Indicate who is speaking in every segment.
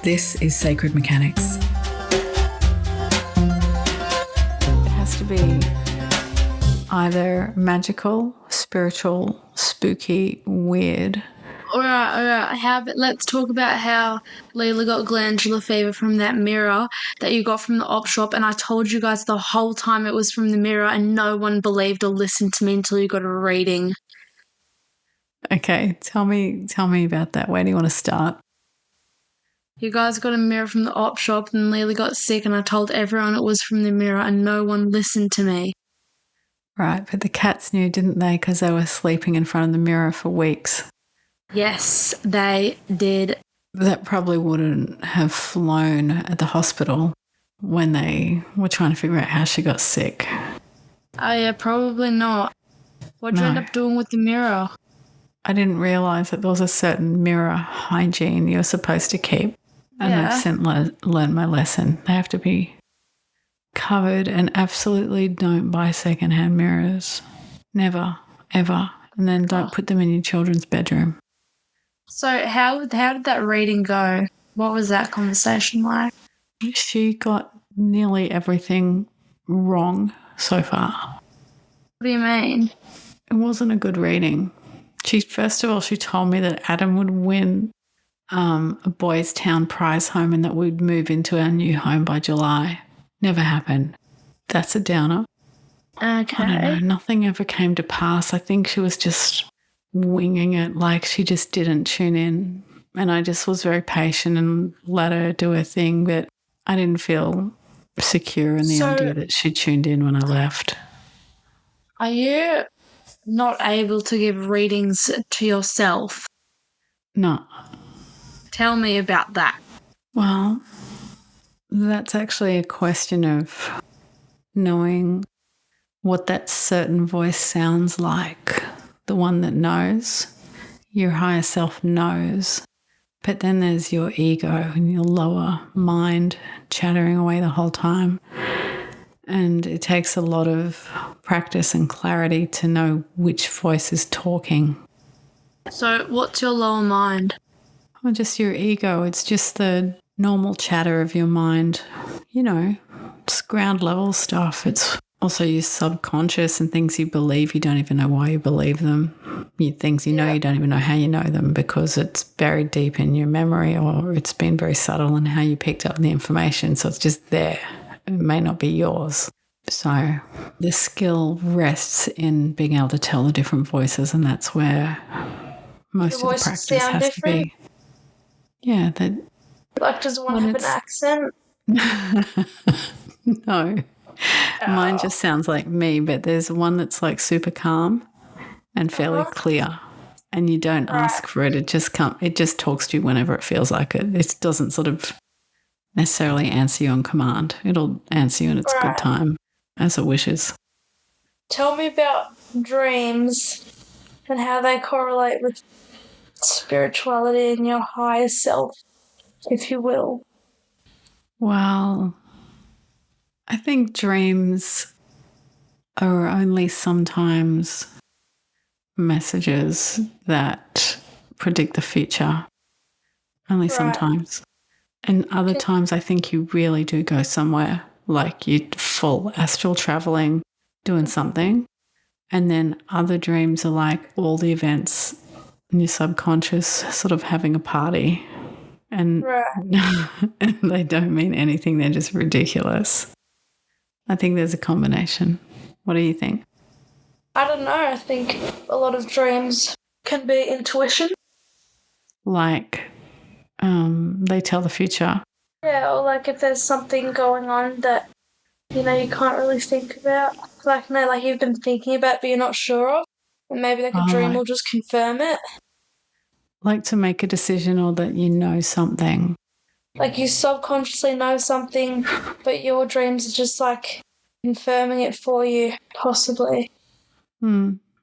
Speaker 1: This is Sacred Mechanics.
Speaker 2: It has to be either magical, spiritual, spooky, weird.
Speaker 3: All right. Let's talk about how Leila got glandular fever from that mirror that you got from the op shop, and I told you guys the whole time it was from the mirror, and no one believed or listened to me until you got a reading.
Speaker 2: Okay, tell me about that. Where do you want to start?
Speaker 3: You guys got a mirror from the op shop, and Leila got sick, and I told everyone it was from the mirror, and no one listened to me.
Speaker 2: Right, but the cats knew, didn't they? Because they were sleeping in front of the mirror for weeks.
Speaker 3: Yes, they did.
Speaker 2: That probably wouldn't have flown at the hospital when they were trying to figure out how she got sick.
Speaker 3: Oh, yeah, probably not. What'd you end up doing with the mirror?
Speaker 2: I didn't realise that there was a certain mirror hygiene you're supposed to keep. And I've since learned my lesson. They have to be covered, and absolutely don't buy secondhand mirrors. Never, ever. And then don't put them in your children's bedroom.
Speaker 3: So how did that reading go? What was that conversation like?
Speaker 2: She got nearly everything wrong so far.
Speaker 3: What do you mean?
Speaker 2: It wasn't a good reading. First of all, she told me that Adam would win a Boys Town prize home and that we'd move into our new home by July. Never happened. That's a downer.
Speaker 3: Okay.
Speaker 2: I don't know. Nothing ever came to pass. I think she was just winging it, like she just didn't tune in. And I just was very patient and let her do her thing, but I didn't feel secure in the idea that she tuned in when I left.
Speaker 3: Are you not able to give readings to yourself?
Speaker 2: No.
Speaker 3: Tell me about that.
Speaker 2: Well, that's actually a question of knowing what that certain voice sounds like. The one that knows, your higher self knows. But then there's your ego and your lower mind chattering away the whole time. And it takes a lot of practice and clarity to know which voice is talking.
Speaker 3: So what's your lower mind?
Speaker 2: Well, just your ego. It's just the normal chatter of your mind. You know, it's ground level stuff. It's also your subconscious and things you believe. You don't even know why you believe them. Things you know, you don't even know how you know them because it's buried deep in your memory, or it's been very subtle in how you picked up the information. So it's just there. It may not be yours. So the skill rests in being able to tell the different voices, and that's where most of the practice has different? To be. Yeah.
Speaker 3: Like, does one have an accent?
Speaker 2: No. Mine just sounds like me, but there's one that's like super calm and fairly clear, and you don't ask for it. It just talks to you whenever it feels like it. It doesn't sort of necessarily answer you on command. It'll answer you in its good time as it wishes.
Speaker 3: Tell me about dreams and how they correlate with spirituality and your higher self, if you will.
Speaker 2: Well, I think dreams are only sometimes messages that predict the future. Only sometimes. And other times I think you really do go somewhere, like you full astral traveling, doing something. And then other dreams are like all the events in your subconscious sort of having a party. And, and they don't mean anything. They're just ridiculous. I think there's a combination. What do you think?
Speaker 3: I don't know. I think a lot of dreams can be intuition.
Speaker 2: Like they tell the future.
Speaker 3: Yeah, or like if there's something going on that, you know, you can't really think about. Like you've been thinking about but you're not sure of. And maybe like a dream will just confirm it.
Speaker 2: Like to make a decision, or that you know something.
Speaker 3: Like you subconsciously know something, but your dreams are just like confirming it for you, possibly.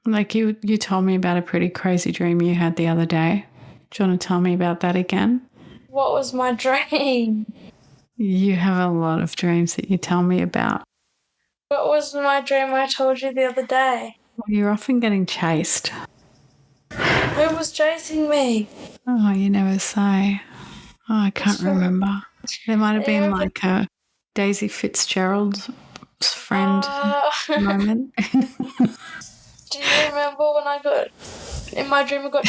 Speaker 2: Like you told me about a pretty crazy dream you had the other day. Do you want to tell me about that again?
Speaker 3: What was my dream?
Speaker 2: You have a lot of dreams that you tell me about.
Speaker 3: What was my dream I told you the other day?
Speaker 2: Well, you're often getting chased.
Speaker 3: Who was chasing me?
Speaker 2: Oh, you never say. Oh, I can't remember. There might have been
Speaker 3: remember-
Speaker 2: like a Daisy Fitzgerald's friend moment.
Speaker 3: Do you remember when I got in my dream? I got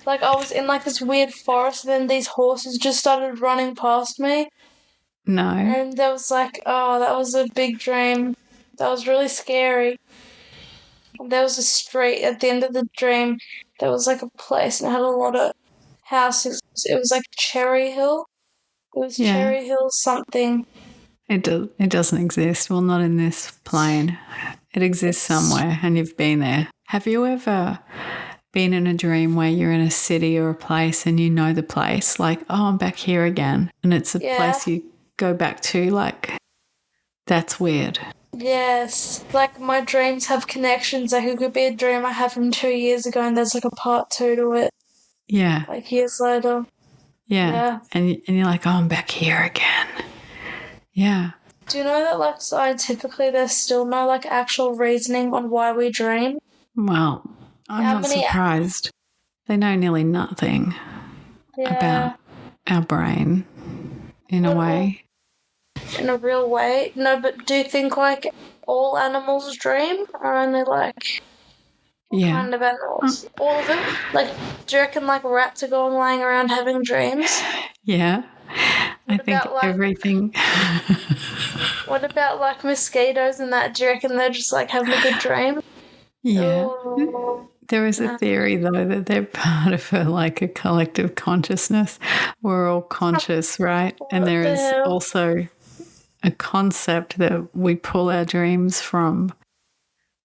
Speaker 3: like I was in like this weird forest, and then these horses just started running past me,
Speaker 2: No.
Speaker 3: and there was like, oh, that was a big dream. That was really scary. And there was a street at the end of the dream. There was like a place, and it had a lot of houses. It was like Cherry Hill. It was
Speaker 2: Yeah.
Speaker 3: Cherry Hill something.
Speaker 2: It doesn't exist. Well, not in this plane. It exists somewhere and you've been there. Have you ever been in a dream where you're in a city or a place and you know the place? Like, oh, I'm back here again. And it's a place you go back to. Like, that's weird.
Speaker 3: Yes. Like, my dreams have connections. Like, it could be a dream I had from 2 years ago, and there's like a part 2 to it.
Speaker 2: Yeah.
Speaker 3: Like, years later.
Speaker 2: Yeah. And you're like, oh, I'm back here again. Yeah.
Speaker 3: Do you know that, like, scientifically there's still no, like, actual reasoning on why we dream?
Speaker 2: Well, I'm not surprised. They know nearly nothing about our brain in a way.
Speaker 3: In a real way? No, but do you think, like, all animals dream? Or only, like, what kind of animals? All of them? Like, do you reckon, like, rats are going lying around having dreams?
Speaker 2: Yeah. I think everything.
Speaker 3: What about, like, mosquitoes and that? Do you reckon they're just, like, having a good dream?
Speaker 2: Yeah.
Speaker 3: Oh.
Speaker 2: There is a theory, though, that they're part of a collective consciousness. We're all conscious, right? And there is also a concept that we pull our dreams from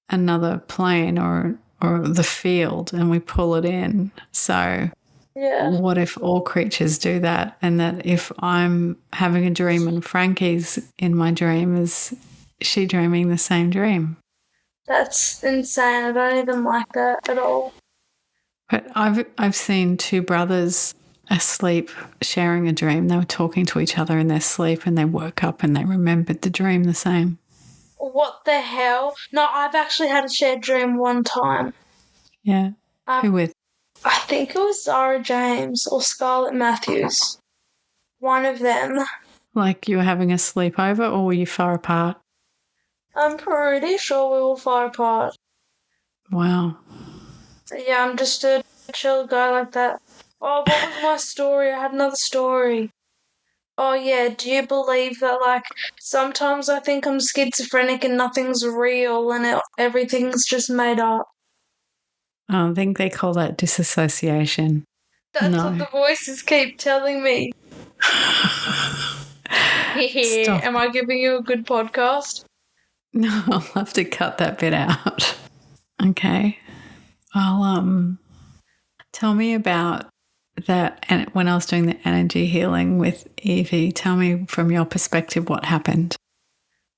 Speaker 2: another plane or the field and we pull it in. So what if all creatures do that? And that if I'm having a dream and Frankie's in my dream, is she dreaming the same dream?
Speaker 3: That's insane. I don't even like that at all.
Speaker 2: But I've seen two brothers asleep sharing a dream. They were talking to each other in their sleep and they woke up and they remembered the dream the same.
Speaker 3: What the hell? No, I've actually had a shared dream one time.
Speaker 2: Yeah. Who with?
Speaker 3: I think it was Zara James or Scarlett Matthews. One of them.
Speaker 2: Like you were having a sleepover or were you far apart?
Speaker 3: I'm pretty sure we were far apart.
Speaker 2: Wow.
Speaker 3: Yeah, I'm just a chill guy like that. Oh, what was my story? I had another story. Oh, yeah, do you believe that, like, sometimes I think I'm schizophrenic and nothing's real and everything's just made up?
Speaker 2: I think they call that disassociation.
Speaker 3: That's what the voices keep telling me. Am I giving you a good podcast?
Speaker 2: No, I'll have to cut that bit out. Okay. Well, tell me about that. And when I was doing the energy healing with Evie, tell me from your perspective what happened.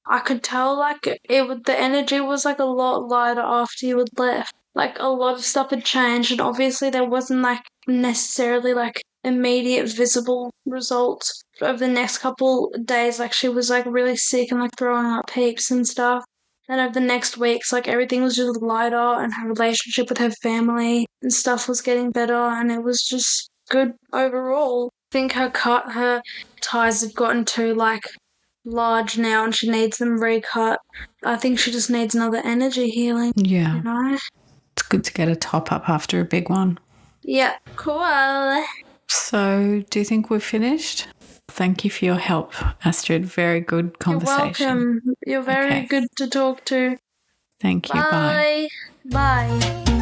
Speaker 3: I could tell, like, the energy was, like, a lot lighter after you had left. Like, a lot of stuff had changed, and obviously there wasn't, like, necessarily, like, immediate visible results over the next couple days. Like, she was, like, really sick and, like, throwing up heaps and stuff. And over the next weeks, like, everything was just lighter, and her relationship with her family and stuff was getting better, and it was just good overall. I think her ties have gotten too, like, large now and she needs them recut. I think she just needs another energy healing.
Speaker 2: Yeah.
Speaker 3: You know?
Speaker 2: It's good to get a top up after a big one.
Speaker 3: Yeah, cool.
Speaker 2: So, do you think we're finished? Thank you for your help, Astrid. Very good conversation.
Speaker 3: You're welcome. You're very good to talk to.
Speaker 2: Thank you. Bye.
Speaker 3: Bye.